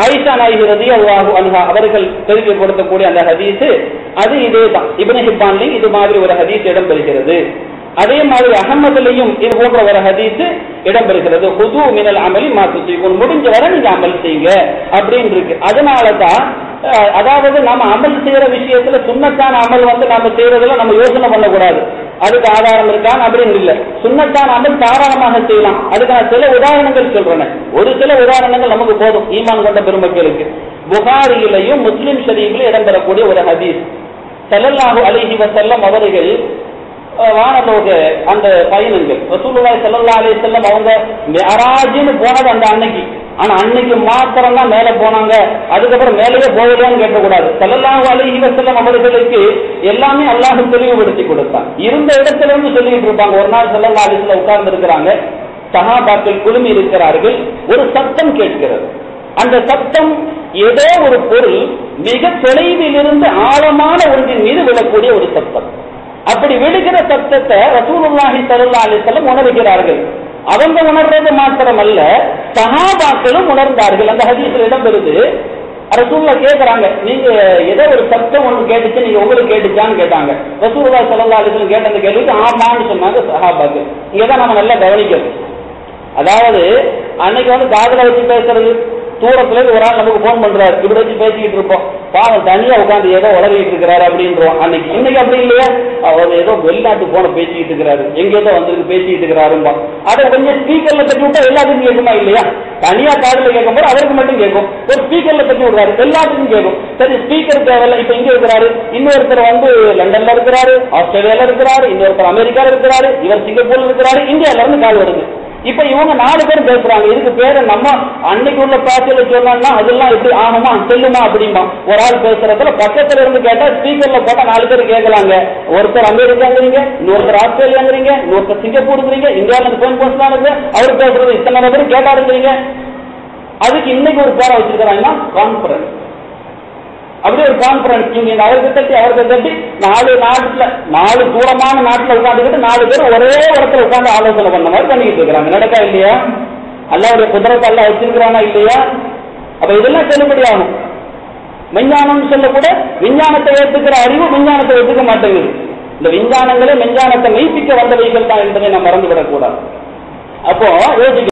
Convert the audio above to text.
ஆயிஷா நாயகி ரலியல்லாஹு அன்ஹா அவர்கள் தெளிவுபடுத்தக்கூடிய அந்த ஹதீஸ் அது இதேதான். இப்னு ஹிப்பான்லயும் இது மாதிரி ஒரு ஹதீஸ் இடம்பெறுகிறது. அதே மாதிரி அஹமதுலையும் இது போன்ற ஒரு ஹதீஸ் இடம்பெறுகிறது. ஹுது மினல் அமலி மா துஸீகுன், முடிஞ்ச வரை நீங்க அமல் செய்யுங்க அப்படின்னு இருக்கு. அதனாலதான் அதாவது நம்ம அமல் செய்யற விஷயத்துல சுன்னத்தான அமல் நாம செய்யறதுல நம்ம யோசனை பண்ணக்கூடாது, அதுக்கு ஆதாரம் இருக்கான்னு அப்படின்னு இல்லை. சுன்னத்தான அமல் தாராளமாக செய்யலாம். அதுக்கு நான் சில உதாரணங்கள் சொல்றேன். ஒரு சில உதாரணங்கள் நமக்கு போதும் ஈமான் கொண்ட பெருமக்களுக்கு. புகாரியிலையும் முஸ்லிம் ஷரீஃபிலும் இடம்பெறக்கூடிய ஒரு ஹதீஸ், ஸல்லல்லாஹு அலைஹி வஸல்லம் அவர்கள் வானலோக அந்த பயணங்கள் ரசூலுல்லாஹி ஸல்லல்லாஹு அலைஹி வஸல்லம் அவங்க மிஅராஜ்னு போனது அந்த அன்னைக்கு. ஆனா அன்னைக்கு மாத்திரம் தான் மேல போனாங்க, அதுக்கப்புறம் மேலேயே போகலையான்னு கேட்கக்கூடாது. ஸல்லல்லாஹு அலைஹி வஸல்லம் அவர்களுக்கு எல்லாமே அல்லாஹ் தெளிவுபடுத்தி கொடுத்தான். இருந்த இடத்துல இருந்து சொல்லிட்டு இருப்பாங்க. ஒரு நாள் ஸல்லல்லாஹு அலைஹி வஸல்லம் உட்கார்ந்து இருக்கிறாங்க, சஹாபாக்கள் குழுமி இருக்கிறார்கள், ஒரு சத்தம் கேட்கிறது. அந்த சத்தம் ஏதோ ஒரு பொருள் மிக தொலைவில் இருந்து ஆழமான ஒன்றின் மீது விழக்கூடிய ஒரு சத்தம். அப்படி விழுகிற சத்தத்தை ரசூலுல்லாஹி ஸல்லல்லாஹு அலைஹி வஸல்லம் உணர்கிறார்கள். அவங்க உணர்றது மாத்திரமல்ல, சஹாபாக்களும் உணர்ந்தார்கள். அந்த ஹதீஸ்ல இடம்பெறுது. ரசூலுல்லாஹ் கேட்கறாங்க, நீங்க ஏதோ ஒரு சத்தம் ஒன்று கேட்டுச்சு, நீங்க உங்களுக்கு கேட்டுச்சான்னு கேட்டாங்க. ரசூலுல்லாஹி ஸல்லல்லாஹு அலைஹி வஸல்லம் கேட்ட அந்த கேள்விக்கு ஆமான்னு சொன்னாங்க சஹாபாக்கள். இங்கதான் நம்ம நல்லா கவனிக்கணும். அதாவது அன்னைக்கு காதுல வச்சு பேசுறது, தூரத்துல இருந்து ஒரு ஆள் நமக்கு போன் பண்றாரு, இப்படி வச்சு பேசிக்கிட்டு இருப்போம், பாவம் தனியா உட்காந்து ஏதோ உளறிட்டு இருக்கிறாரு அப்படின்றோம். அன்னைக்கு இன்னைக்கு அப்படி இல்லையா, அவர் ஏதோ வெளிநாட்டு போன பேசிக்கிட்டு இருக்கிறாரு, எங்கேதோ வந்து பேசிக்கிட்டு இருக்கிறாரும்பா. அதை கொஞ்சம் ஸ்பீக்கர்ல தட்டி விட்டா எல்லாத்துக்கும் கேட்குமா இல்லையா? தனியா காதுல கேட்கும் போது அவருக்கு மட்டும் கேட்கும், ஒரு ஸ்பீக்கர்ல தட்டி விடுறாரு எல்லாத்துக்கும் கேட்கும். சரி, ஸ்பீக்கர் தேவையில்ல. இப்ப இங்க இருக்கிறாரு, இன்னொருத்தர் லண்டன்ல இருக்கிறாரு, ஆஸ்திரேலியால இருக்கிறாரு, இன்னொருத்தர் அமெரிக்கால இருக்கிறாரு, இவர் சிங்கப்பூர்ல இருக்கிறாரு, இந்தியால இருந்து கால் வருது. இப்ப இவங்க 4 பேரும் பேசுறாங்க. இதுக்கு பேரு நம்ம அன்னைக்கு உள்ள பாசையில சொன்னா அதெல்லாம் எப்படி ஆகுமா செல்லுமா அப்படிமா. ஒரு ஆள் பேசுறதுல பக்கத்துல இருந்து கேட்டா ஸ்பீக்கர்ல போட்டா 4 பேர் கேட்கலாங்க. ஒருத்தர் அமெரிக்காங்கிறீங்க, இன்னொருத்தர் ஆஸ்திரேலியாங்கிறீங்க, இன்னொருத்தர் சிங்கப்பூருங்கிறீங்க, இந்தியாவில இருந்து போன் பேசுறாங்க, அவர் பேசுறது இத்தனை பேரும் கேட்டாருங்கிறீங்க. அதுக்கு இன்னைக்கு ஒரு பேரை வச்சிருக்கிறாங்கன்னா கான்பரன்ஸ். அப்படியே ஒரு கான்பரன்ஸ், நீங்க அவருக்கு தட்டி 4 தூரமான நாட்டுல உட்காந்துக்கிட்டு 4 பேர் ஒரே இடத்துல உட்காந்து ஆலோசனை பண்ண மாதிரி பண்ணிட்டு இருக்கிறாங்க. நடக்கா இல்லையா? அல்லாஹ்வுடைய குதிரத்தை அல்லாஹ் வச்சிருக்கிறானா இல்லையா? அப்ப இதெல்லாம் செல்லுபடி ஆகும். விஞ்ஞானம் சொல்லக்கூட விஞ்ஞானத்தை ஏற்றுக்கிற அறிவு விஞ்ஞானத்தை ஏற்றுக்க மாட்டேங்குது. இந்த விஞ்ஞானங்களே விஞ்ஞானத்தை மெய்ப்பிக்க வந்தவைகள் தான் என்பதை நாம் மறந்துவிடக்கூடாது. அப்போ